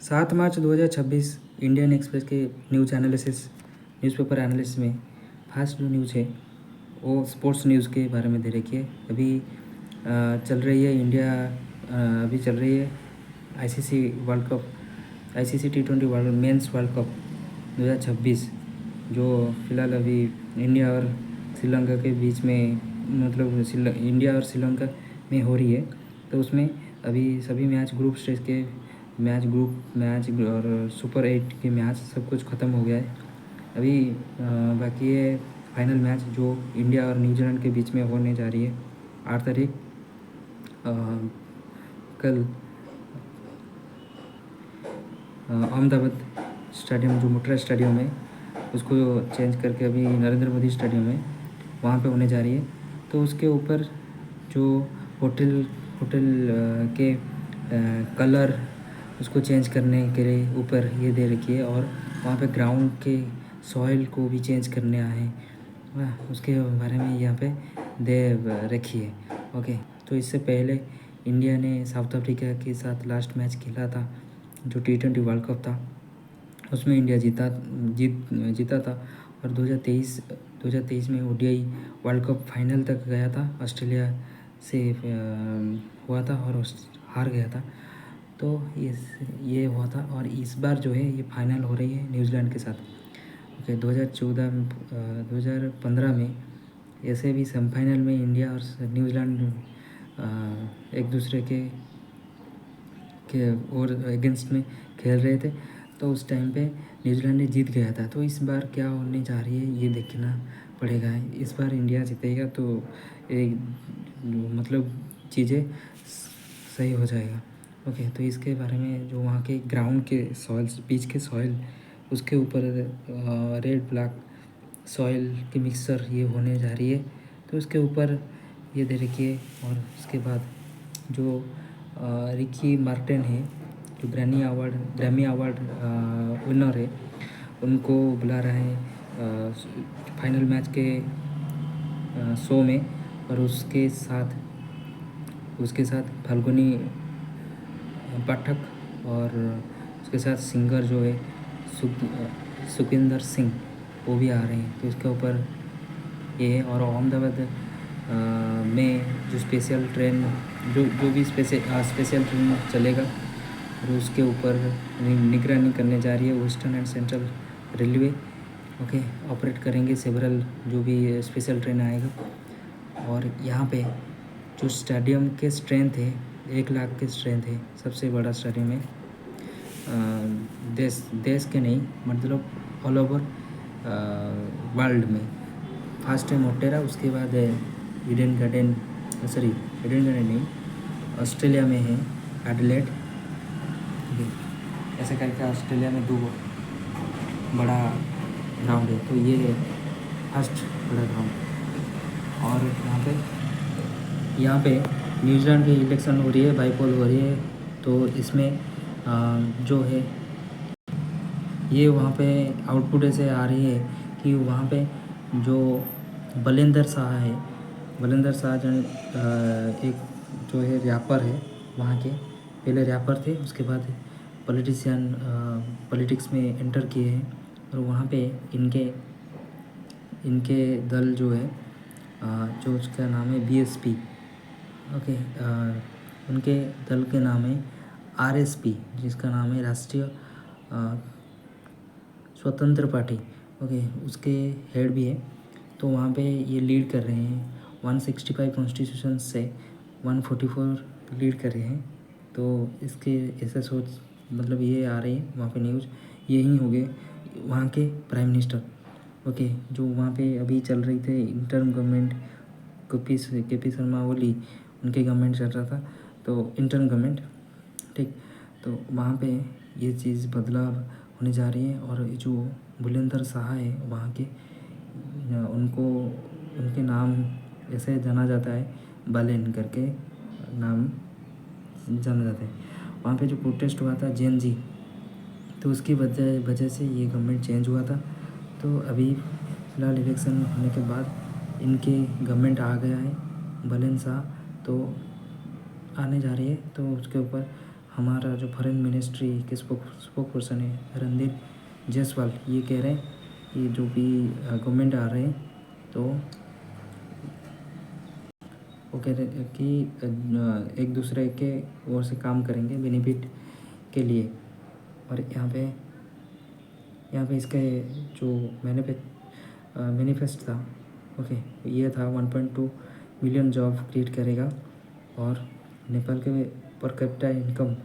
7 मार्च 2026 Indian express के newspaper analysis में first जो न्यूज़ है वो स्पोर्ट्स न्यूज़ के बारे में दे रखी है। अभी चल रही है अभी चल रही है ICC world cup, ICC T20 mains world cup 2026 जो फ़िलहाल अभी इंडिया और श्रीलंका के बीच में, मतलब इंडिया और श्रीलंका में हो रही है। तो उसमें अभी सभी मैच, ग्रुप स्टेज के मैच और सुपर 8 के मैच सब कुछ ख़त्म हो गया है। अभी बाकी है फाइनल मैच जो इंडिया और न्यूजीलैंड के बीच में होने जा रही है 8 तारीख कल अहमदाबाद स्टेडियम, जो मोटेरा स्टेडियम है उसको चेंज करके अभी नरेंद्र मोदी स्टेडियम है, वहाँ पे होने जा रही है। तो उसके ऊपर जो होटल के कलर उसको चेंज करने के लिए ऊपर ये दे रखी है, और वहाँ पे ग्राउंड के सॉइल को भी चेंज करने आए हैं, उसके बारे में यहाँ पे दे रखी है। ओके, तो इससे पहले इंडिया ने साउथ अफ्रीका के साथ लास्ट मैच खेला था जो T20 वर्ल्ड कप था, उसमें इंडिया जीता था। और 2023 में ODI वर्ल्ड कप फाइनल तक गया था, ऑस्ट्रेलिया से हुआ था और हार गया था। तो ये हुआ था, और इस बार जो है ये फाइनल हो रही है न्यूजीलैंड के साथ। ओके, 2015 में ऐसे भी सेमीफाइनल में इंडिया और न्यूजीलैंड एक दूसरे के और अगेंस्ट में खेल रहे थे, तो उस टाइम पे न्यूजीलैंड ने जीत गया था। तो इस बार क्या होने जा रही है ये देखना पड़ेगा। इस बार इंडिया जीतेगा तो एक मतलब चीज़ें सही हो जाएगा। ओके, तो इसके बारे में जो वहाँ के ग्राउंड के सॉइल, पिच के सॉइल, उसके ऊपर रेड ब्लैक सॉइल की मिक्सचर ये होने जा रही है, तो उसके ऊपर ये दे रखी है। और उसके बाद जो रिकी मार्टिन है, जो ग्रैमी अवार्ड विनर है, उनको बुला रहे हैं फाइनल मैच के शो में। और उसके साथ फाल्गुनी पाठक और उसके साथ सिंगर जो है सुखविंदर सिंह, वो भी आ रहे हैं। तो इसके ऊपर ये है। और अहमदाबाद में जो स्पेशल ट्रेन जो भी स्पेशल ट्रेन चलेगा, और उसके ऊपर निगरानी करने जा रही है western and central railway. Okay, operate करेंगे सेवरल जो भी स्पेशल ट्रेन आएगा। और यहाँ पे जो स्टेडियम के स्ट्रेंथ है 1 लाख के स्ट्रेंथ है, सबसे बड़ा स्टेडियम है देश के नहीं, मतलब ऑल ओवर वर्ल्ड में। फर्स्ट है मोटेरा, उसके बाद है ईडन गार्डन नहीं, ऑस्ट्रेलिया में है एडिलेड। ऐसे करके ऑस्ट्रेलिया में 2 बड़ा ग्राउंड है, तो ये है फर्स्ट बड़ा ग्राउंड। और यहाँ पे न्यूजीलैंड की इलेक्शन हो रही है, बाईपोल हो रही है। तो इसमें जो है ये वहाँ पे आउटपुट ऐसे आ रही है कि वहाँ पे जो बलिंदर शाह एक जो है रैपर है वहाँ के, पहले रैपर थे, उसके बाद पॉलिटिक्स में एंटर किए हैं। और वहाँ पे इनके दल जो है जो उसका नाम है BSP। ओके, उनके दल के नाम है RSP, जिसका नाम है राष्ट्रीय स्वतंत्र पार्टी। ओके, उसके हेड भी है। तो वहाँ पे ये लीड कर रहे हैं 165 कॉन्स्टिट्यूशन से 144 लीड कर रहे हैं। तो इसके ऐसा सोच, मतलब ये आ रही है वहाँ पे न्यूज़, यही हो गए वहाँ के प्राइम मिनिस्टर। ओके, जो वहाँ पे अभी चल रही थे interim government, KP Sharma Oli, उनके गवर्नमेंट चल रहा था, तो इंटर्म गवर्नमेंट, ठीक। तो वहाँ पे ये चीज़ बदलाव होने जा रही है। और जो बुलंदर शाह है वहाँ के, उनके नाम ऐसे जाना जाता है, बालेन करके नाम जाना जाता है। वहाँ पे जो प्रोटेस्ट हुआ था JNG, तो उसकी वजह से ये गवर्नमेंट चेंज हुआ था। तो अभी फ़िलहाल इलेक्शन होने के बाद इनके गवर्नमेंट आ गया है, बालेन शाह तो आने जा रही है। तो उसके ऊपर हमारा जो फॉरेन मिनिस्ट्री के स्पोक पर्सन है रणधीर जायसवाल, ये कह रहे हैं कि जो भी गवर्नमेंट आ रहे हैं तो वो कह रहे हैं कि एक दूसरे के ओर से काम करेंगे बेनिफिट के लिए। और यहाँ पे इसका जो मैनिफेस्ट था, ओके, ये था 1.2 मिलियन जॉब क्रिएट करेगा और नेपाल के पर कैपिटा इनकम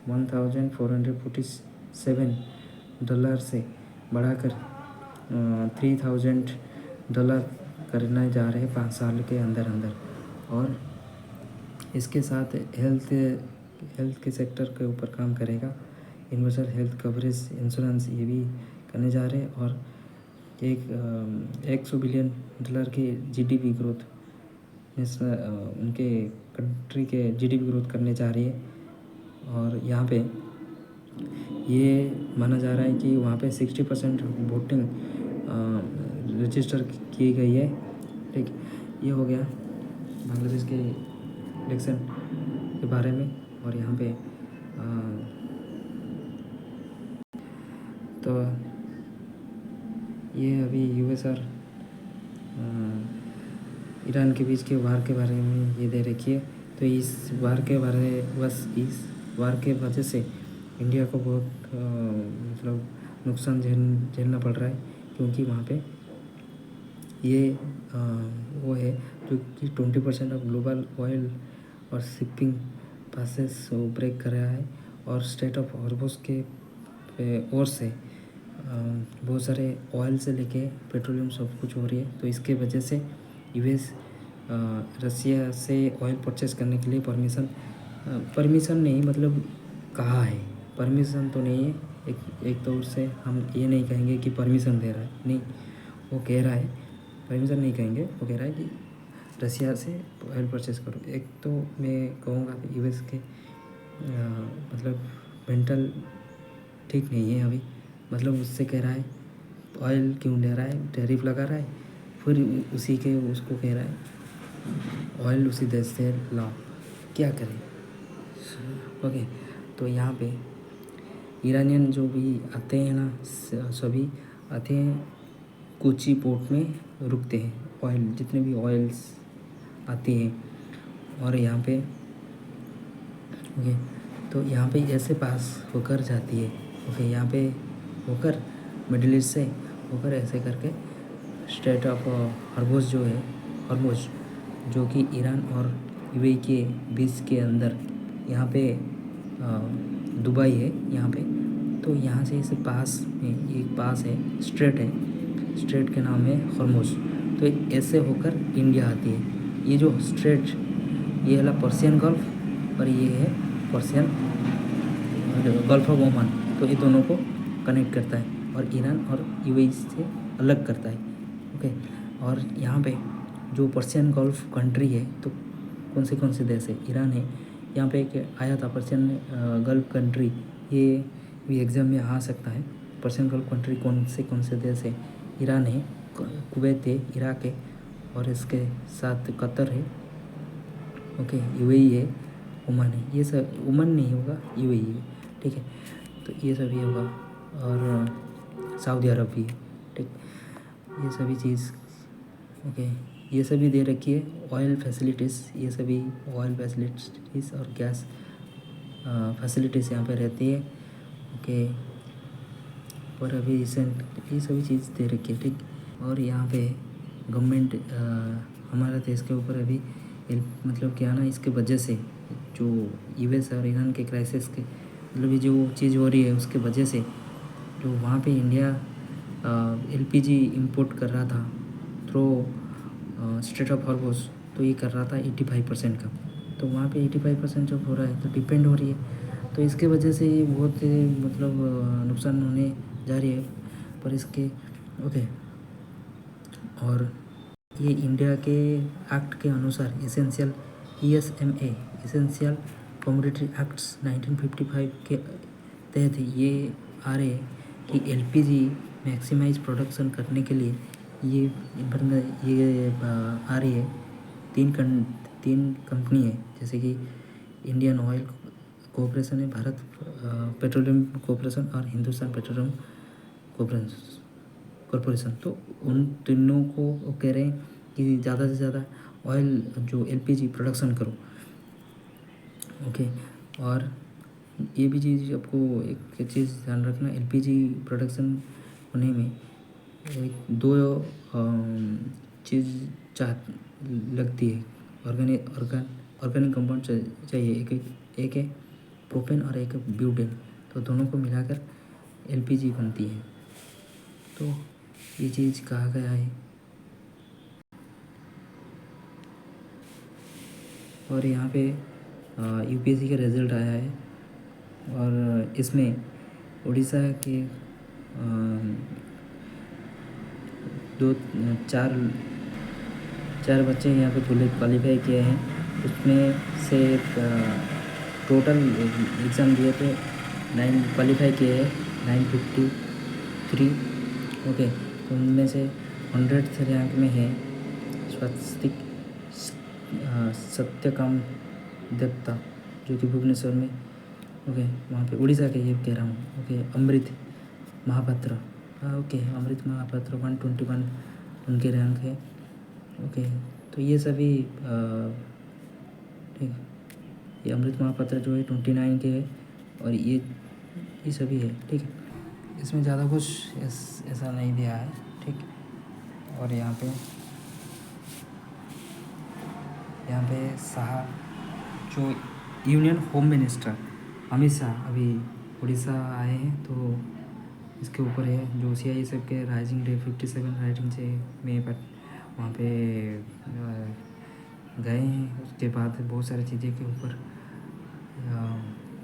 $1,447 से बढ़ाकर $3,000 करने जा रहे हैं 5 साल के अंदर अंदर। और इसके साथ हेल्थ के सेक्टर के ऊपर काम करेगा, यूनिवर्सल हेल्थ कवरेज इंश्योरेंस ये भी करने जा रहे हैं। और $100 बिलियन की जीडीपी ग्रोथ उनके कंट्री के जीडीपी ग्रोथ करने जा रही है। और यहाँ पे ये माना जा रहा है कि वहाँ पे 60% वोटिंग रजिस्टर की गई है। ठीक, ये हो गया बांग्लादेश के इलेक्शन के बारे में। और यहाँ पे तो ये अभी यूएस और ईरान के बीच के वार के बारे में ये दे रखी है। तो इस वार के वजह से इंडिया को बहुत मतलब नुकसान झेलना पड़ रहा है, क्योंकि वहाँ पे ये वो है जो कि 20% ऑफ ग्लोबल ऑयल और शिपिंग पासेस ब्रेक कर रहा है। और स्टेट ऑफ हॉर्मोज के ओर से बहुत सारे ऑयल से लेके पेट्रोलियम सब कुछ हो रही है। तो इसके वजह से यूएस रसिया से ऑयल परचेस करने के लिए परमिशन नहीं, मतलब कहा है, परमिशन तो नहीं है। एक तौर से हम ये नहीं कहेंगे कि परमिशन दे रहा है, नहीं, वो कह रहा है, परमिशन नहीं कहेंगे, वो कह रहा है कि रसिया से ऑयल परचेस करो। एक तो मैं कहूँगा कि यूएस के मतलब मेंटल ठीक नहीं है अभी, मतलब उससे कह रहा है ऑयल क्यों ले रहा है, टैरिफ लगा रहा है, फिर उसको कह रहा है ऑयल उसी देश से लाओ, क्या करें। ओके, तो यहाँ पे ईरानियन जो भी आते हैं ना, सभी आते हैं कोची पोर्ट में रुकते हैं, ऑयल जितने भी ऑयल्स आती हैं। और यहाँ पे ओके, तो यहाँ पे ऐसे पास होकर जाती है, ओके, यहाँ पे होकर मिडिल ईस्ट से होकर ऐसे करके स्ट्रेट ऑफ हॉर्मोज जो है, हॉर्मोज जो कि ईरान और यूएई के बीच के अंदर यहाँ पे दुबई है यहाँ पे। तो यहाँ से इस पास में एक पास है, स्ट्रेट के नाम है हॉर्मोज। तो ऐसे होकर इंडिया आती है। ये जो स्ट्रेट, ये है पर्शियन गल्फ और ये है पर्शियन गल्फ ऑफ ओमान। तो ये दोनों को कनेक्ट करता है और ईरान और यूएई से अलग करता है, ओके। और यहाँ पे जो पर्शियन गल्फ कंट्री है, तो कौन से देश है, ईरान है। यहाँ पे एक आया था पर्शियन गल्फ कंट्री, ये भी एग्ज़ाम में आ सकता है। पर्शियन गल्फ कंट्री कौन से देश है, ईरान है, कुवैत है, इराक है, और इसके साथ कतर है, ओके, यूएई है, ओमान है। ये सब, ओमान नहीं होगा, यूएई है, ठीक है। तो ये सब ये होगा, और सऊदी अरब भी है, ठीक। ये सभी चीज़, ओके, ये सभी दे रखी है। ऑयल फैसिलिटीज़, ये सभी ऑयल फैसिलिटीज़ और गैस फैसिलिटीज़ यहाँ पे रहती है, ओके। और अभी रिसेंट ये सभी चीज़ दे रखी है, ठीक। और यहाँ पे गवर्नमेंट हमारे देश के ऊपर अभी मतलब क्या ना, इसके वजह से जो यूएस और ईरान के क्राइसिस के मतलब ये जो चीज़ हो रही है, उसके वजह से जो वहाँ पे इंडिया एलपीजी इंपोर्ट कर रहा था थ्रू स्ट्रेट ऑफ हॉर्मोज, तो ये कर रहा था 85% का। तो वहाँ पे 85% जब हो रहा है तो डिपेंड हो रही है, तो इसके वजह से ये बहुत मतलब नुकसान होने जा रही है। पर इसके ओके, और ये इंडिया के एक्ट के अनुसार essential ESMA essential commodity acts 1955 के तहत ये आ रहे हैं कि एलपीजी मैक्सिमाइज प्रोडक्शन करने के लिए ये आ रही है। तीन कंपनी है, जैसे कि इंडियन ऑयल कॉरपोरेशन है, भारत पेट्रोलियम कॉरपोरेशन और हिंदुस्तान पेट्रोलियम कॉरपोरेशन। तो उन तीनों को वो कह रहे हैं कि ज़्यादा से ज़्यादा ऑयल जो एलपीजी प्रोडक्शन करो। ओके, और ये भी चीज़ आपको एक चीज़ ध्यान रखना, एलपीजी प्रोडक्शन होने में एक दो चीज़ चाह लगती है, ऑर्गेनिक कंपाउंड चाहिए। एक है प्रोपेन और एक है ब्यूटेन, तो दोनों को मिलाकर एलपीजी बनती है। तो ये चीज़ कहा गया है। और यहाँ पे यूपीएससी का रिज़ल्ट आया है और इसमें उड़ीसा के चार बच्चे यहाँ पे क्वालिफाई किए हैं। उसमें से टोटल एग्ज़ाम दिए थे 9 क्वालिफाई किए हैं 953। ओके, तो उनमें से 100th रैंक में है स्वस्तिक सत्यकाम दत्ता, जो कि भुवनेश्वर में, ओके, वहाँ पे उड़ीसा के ये कह रहा हूँ। ओके, अमृत महापात्र, ओके, अमृत महापात्र 121 उनके रैंक है। ओके, तो ये सभी ठीक है, ये अमृत महापात्र जो है 29 के है और ये सभी है। ठीक है, इसमें ज़्यादा कुछ ऐसा नहीं दिया है। ठीक, और यहाँ पे शाह जो union home minister Amit Shah अभी उड़ीसा आए हैं, तो इसके ऊपर है जो CISF के राइजिंग डे 57 राइजिंग से में पर वहाँ पे गए हैं। उसके बाद बहुत सारी चीज़ें के ऊपर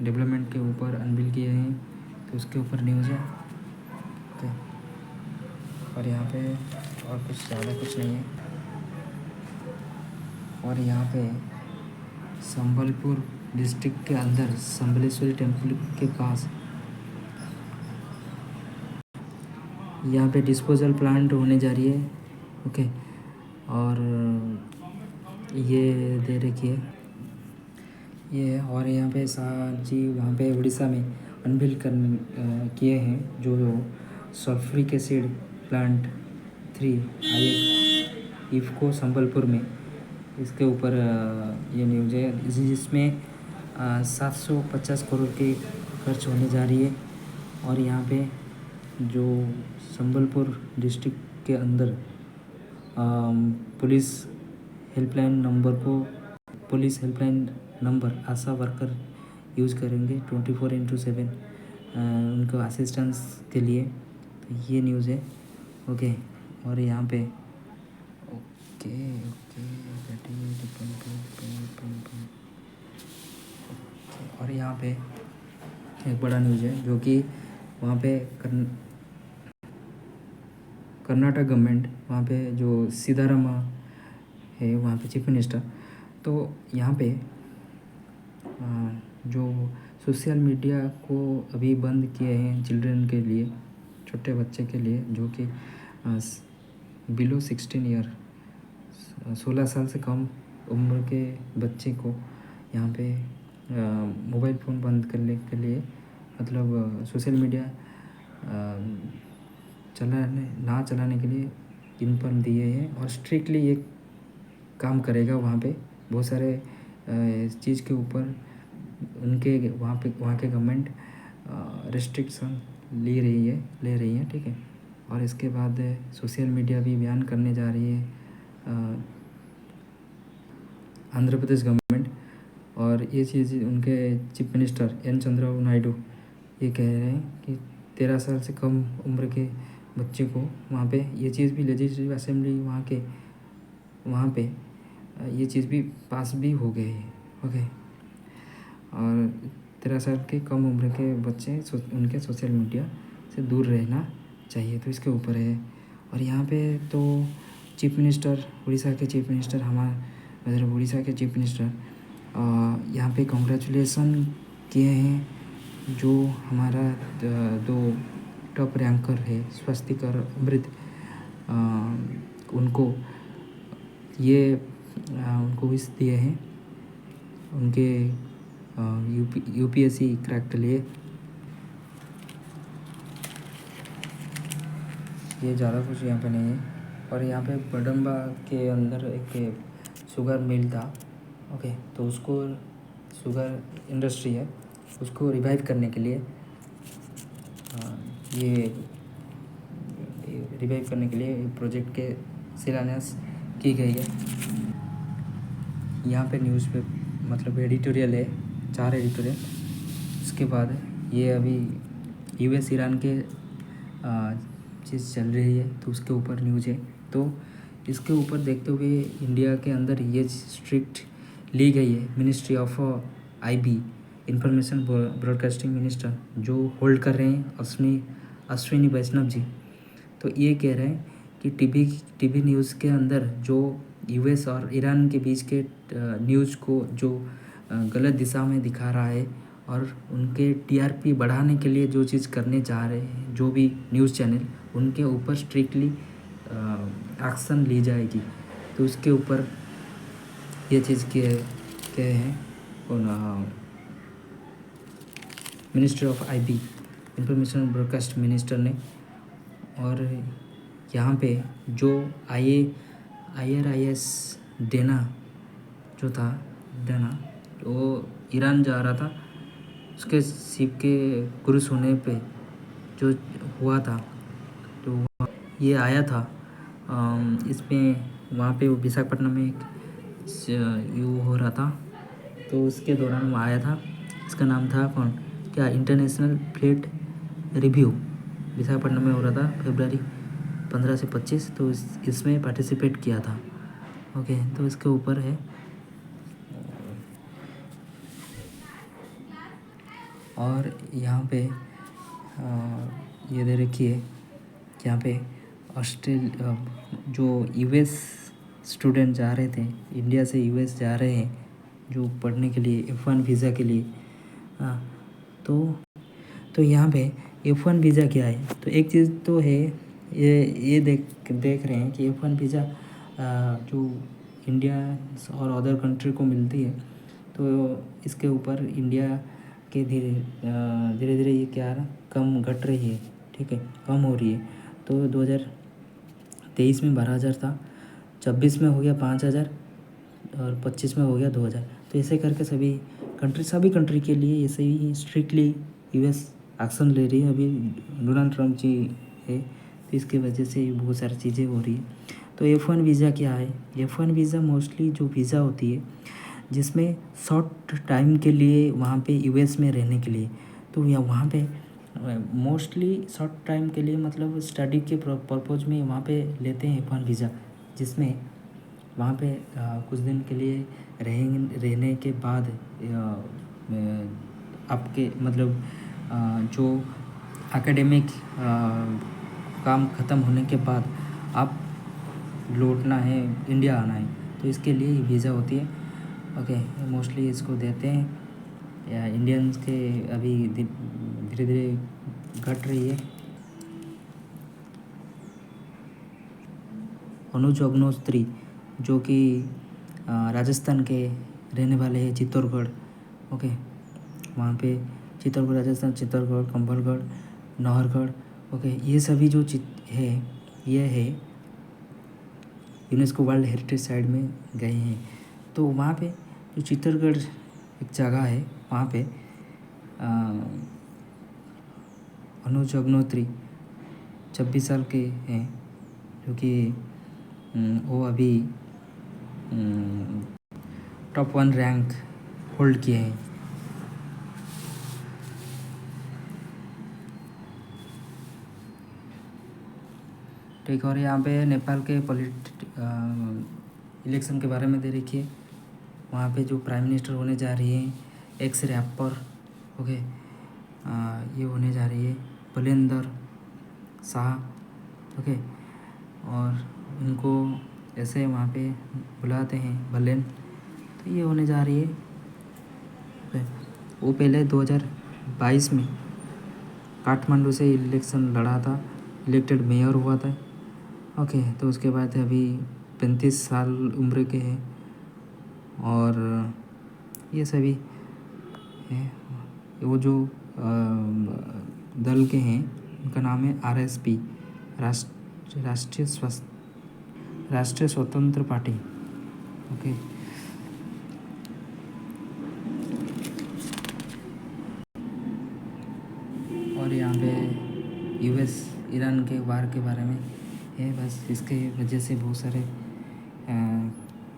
डेवलपमेंट के ऊपर अनबिल किए हैं, तो उसके ऊपर न्यूज़ है। ओके, और यहाँ पे और कुछ ज़्यादा कुछ नहीं है। और यहाँ पे संबलपुर डिस्ट्रिक्ट के अंदर संबलेश्वरी टेम्पल के पास यहाँ पे डिस्पोजल प्लांट होने जा रही है। ओके, और ये दे रखी है ये। और यहाँ पे शाह जी वहाँ पे उड़ीसा में अनबिल किए हैं जो sulphuric acid plant 3 IFFCO Sambalpur में। इसके ऊपर ये न्यूज़ है जिसमें 750 करोड़ की खर्च होने जा रही है। और यहाँ पे जो संबलपुर डिस्ट्रिक्ट के अंदर पुलिस हेल्पलाइन नंबर आशा वर्कर यूज़ करेंगे 24/7 उनको असिस्टेंस के लिए। तो ये न्यूज़ है। ओके, और यहाँ पे ओके और यहाँ पे एक बड़ा न्यूज़ है जो कि वहाँ पे कर्नाटक गवर्नमेंट, वहाँ पे जो सीतारामा है वहाँ पे चीफ मिनिस्टर, तो यहाँ पे जो सोशल मीडिया को अभी बंद किए हैं चिल्ड्रन के लिए, छोटे बच्चे के लिए जो कि बिलो 16 ईयर 16 साल से कम उम्र के बच्चे को यहाँ पे मोबाइल फ़ोन बंद करने के लिए, मतलब सोशल मीडिया चलाने के लिए इन पर दिए हैं। और स्ट्रिक्टली ये काम करेगा वहाँ पे। बहुत सारे चीज़ के ऊपर उनके वहाँ के गवर्नमेंट रिस्ट्रिक्शन ले रही है। ठीक है, और इसके बाद सोशल मीडिया भी बैन करने जा रही है आंध्र प्रदेश गवर्नमेंट। और ये चीज़ उनके chief minister N Chandrababu Naidu ये कह रहे हैं कि 13 साल से कम उम्र के बच्चे को वहाँ पे ये चीज़ भी लेजिस्लेटिव असेंबली वहाँ पे ये चीज़ भी पास भी हो गई है। ओके, और 13 साल के कम उम्र के बच्चे उनके सोशल मीडिया से दूर रहना चाहिए, तो इसके ऊपर है। और यहाँ पे तो चीफ मिनिस्टर उड़ीसा के चीफ मिनिस्टर मतलब उड़ीसा के चीफ मिनिस्टर यहाँ पे कॉन्ग्रेचुलेसन किए हैं जो हमारा 2 टॉप रैंकर है स्वस्तिक और अमृत, उनको विश दिए हैं उनके यूपीएससी क्रैक के लिए। ये ज़्यादा कुछ यहाँ पे नहीं है। और यहाँ पे बडम्बा के अंदर एक शुगर मिल था। ओके, तो उसको शुगर इंडस्ट्री है, उसको रिवाइव करने के लिए ये रिवाइव करने के लिए प्रोजेक्ट के शिलान्यास की गई है। यहाँ पे न्यूज़ पे मतलब एडिटोरियल है, 4 एडिटोरियल। उसके बाद ये अभी यूएस ईरान के चीज़ चल रही है, तो उसके ऊपर न्यूज़ है। तो इसके ऊपर देखते हुए इंडिया के अंदर ये स्ट्रिक्ट ली गई है। Ministry of IB, information broadcasting minister जो होल्ड कर रहे हैं अश्विनी वैष्णव जी, तो ये कह रहे हैं कि टीवी न्यूज़ के अंदर जो यूएस और ईरान के बीच के न्यूज़ को जो गलत दिशा में दिखा रहा है और उनके टीआरपी बढ़ाने के लिए जो चीज़ करने जा रहे हैं जो भी न्यूज़ चैनल, उनके ऊपर स्ट्रिक्टली एक्शन ली जाएगी। तो उसके ऊपर ये चीज़ के हैं ministry of IB, information broadcast minister ने। और यहाँ पे जो IRIS डेना जो था, डेना वो ईरान जा रहा था, उसके शिप के क्रूज होने पे जो हुआ था, तो ये आया था इसमें वहाँ पे विशाखापट्टनम में एक यू हो रहा था, तो उसके दौरान वो आया था। इसका नाम था इंटरनेशनल फ्लीट रिव्यू, विशाखापट्टनम में हो रहा था फरवरी 15 से 25। तो इसमें पार्टिसिपेट किया था। ओके, तो इसके ऊपर है। और यहाँ पे ये दे रखी है, यहाँ पे जो यूएस स्टूडेंट जा रहे थे, इंडिया से यूएस जा रहे हैं जो पढ़ने के लिए F1 वीज़ा के लिए। तो यहाँ पे F1 वीज़ा क्या है? तो एक चीज़ तो है, ये देख रहे हैं कि F1 वीज़ा जो इंडिया और अदर कंट्री को मिलती है, तो इसके ऊपर इंडिया के धीरे धीरे ये क्या कम घट रही है, ठीक है, कम हो रही है। तो 2023 में 12,000 था, 26 में हो गया 5,000 और 25 में हो गया 2,000। तो ऐसे करके सभी कंट्री के लिए ऐसे ही स्ट्रिक्टली यूएस एक्शन ले रही है। अभी डोनाल्ड ट्रम्प जी है, तो इसकी वजह से बहुत सारी चीज़ें हो रही है। तो F1 वीज़ा क्या है? F1 वीज़ा मोस्टली जो वीज़ा होती है जिसमें शॉर्ट टाइम के लिए वहाँ पे यूएस में रहने के लिए, तो या वहाँ पे मोस्टली शॉर्ट टाइम के लिए मतलब स्टडी के पर्पज़ में वहाँ पे लेते हैं F1 वीज़ा, जिसमें वहाँ पे कुछ दिन के लिए रहने के बाद आपके मतलब जो एकेडमिक काम ख़त्म होने के बाद आप लौटना है, इंडिया आना है, तो इसके लिए ही वीज़ा होती है। ओके, मोस्टली इसको देते हैं या इंडियंस के अभी धीरे धीरे घट रही है। अनुज अग्नोत्री जो कि राजस्थान के रहने वाले हैं, चित्तौड़गढ़। ओके, वहाँ पे चित्तौड़गढ़ राजस्थान, चित्तौड़गढ़, कंभलगढ़, नाहरगढ़। ओके, ये सभी जो ये है यूनेस्को वर्ल्ड हेरिटेज साइट में गए हैं। तो वहाँ पे जो चित्तौड़गढ़ एक जगह है, वहाँ पे अनुज अग्नोत्री 26 साल के हैं, जो कि वो अभी टॉप 1 रैंक होल्ड किए हैं। ठीक, और यहाँ पे नेपाल के इलेक्शन के बारे में दे रखिए। वहाँ पे जो प्राइम मिनिस्टर होने जा रही है एक्स रैपर, ओके, ये होने जा रही है बलेंदर शाह। ओके, और उनको ऐसे वहाँ पे बुलाते हैं बलेन, तो ये होने जा रही है। ओके, वो पहले 2022 में काठमांडू से इलेक्शन लड़ा था, इलेक्टेड मेयर हुआ था। ओके, तो उसके बाद अभी 35 साल उम्र के हैं। और ये सभी है। वो जो दल के हैं उनका नाम है आरएसपी, राष्ट्रीय स्वतंत्र पार्टी। ओके। और यहाँ पे यूएस ईरान के वार के बारे में है। बस इसके वजह से बहुत सारे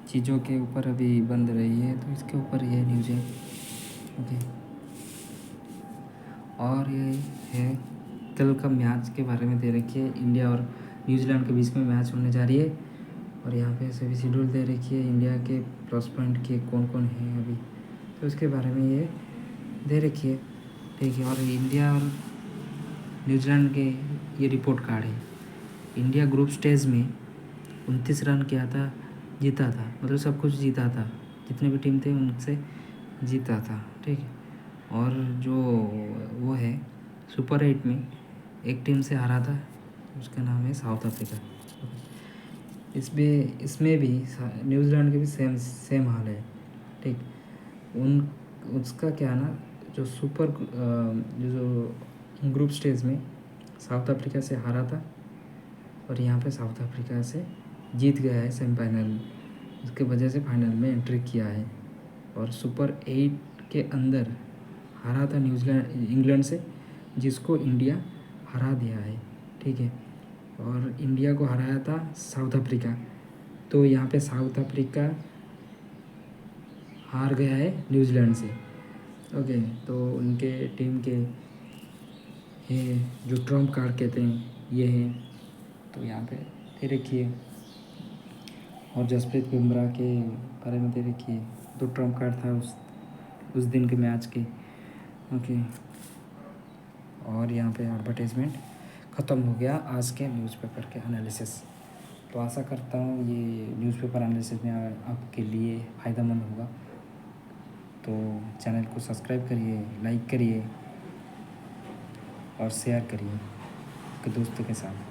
चीज़ों के ऊपर अभी बंद रही है, तो इसके ऊपर ये न्यूज़ है। ओके। और ये है कल का मैच के बारे में दे रखी है। इंडिया और न्यूजीलैंड के बीच में मैच होने जा रही है, और यहाँ पे सभी शेड्यूल दे रखी है इंडिया के प्लस पॉइंट के कौन कौन है अभी, तो उसके बारे में ये दे रखी है। ठीक है। और इंडिया और न्यूजीलैंड के ये रिपोर्ट कार्ड है। इंडिया ग्रुप स्टेज में 29 रन किया था, जीता था, मतलब सब कुछ जीता था, जितने भी टीम थे उनसे जीता था। ठीक है। और जो वो है सुपर 8 में एक टीम से हारा था, उसका नाम है साउथ अफ्रीका। इसमें भी न्यूजीलैंड के भी सेम हाल है। ठीक। उसका क्या ना, जो जो ग्रुप स्टेज में साउथ अफ्रीका से हारा था, और यहाँ पे साउथ अफ्रीका से जीत गया है सेमीफाइनल में, उसके वजह से फाइनल में एंट्री किया है। और सुपर 8 के अंदर हारा था इंग्लैंड से, जिसको इंडिया हरा दिया है। ठीक है। और इंडिया को हराया था साउथ अफ्रीका, तो यहाँ पे साउथ अफ्रीका हार गया है न्यूजीलैंड से। ओके। तो उनके टीम के ये जो ट्रम्प कार्ड कहते हैं ये है, तो यहाँ पे दे रखिए। और जसप्रीत बुमराह के बारे में दे रखिए, तो ट्रम्प कार्ड था उस दिन के मैच के। ओके। और यहाँ पे एडवर्टाइजमेंट ख़त्म हो गया आज के न्यूज़पेपर के एनालिसिस। तो आशा करता हूँ ये न्यूज़पेपर एनालिसिस में आपके लिए फ़ायदेमंद होगा। तो चैनल को सब्सक्राइब करिए, लाइक करिए और शेयर करिए आपके दोस्तों के साथ।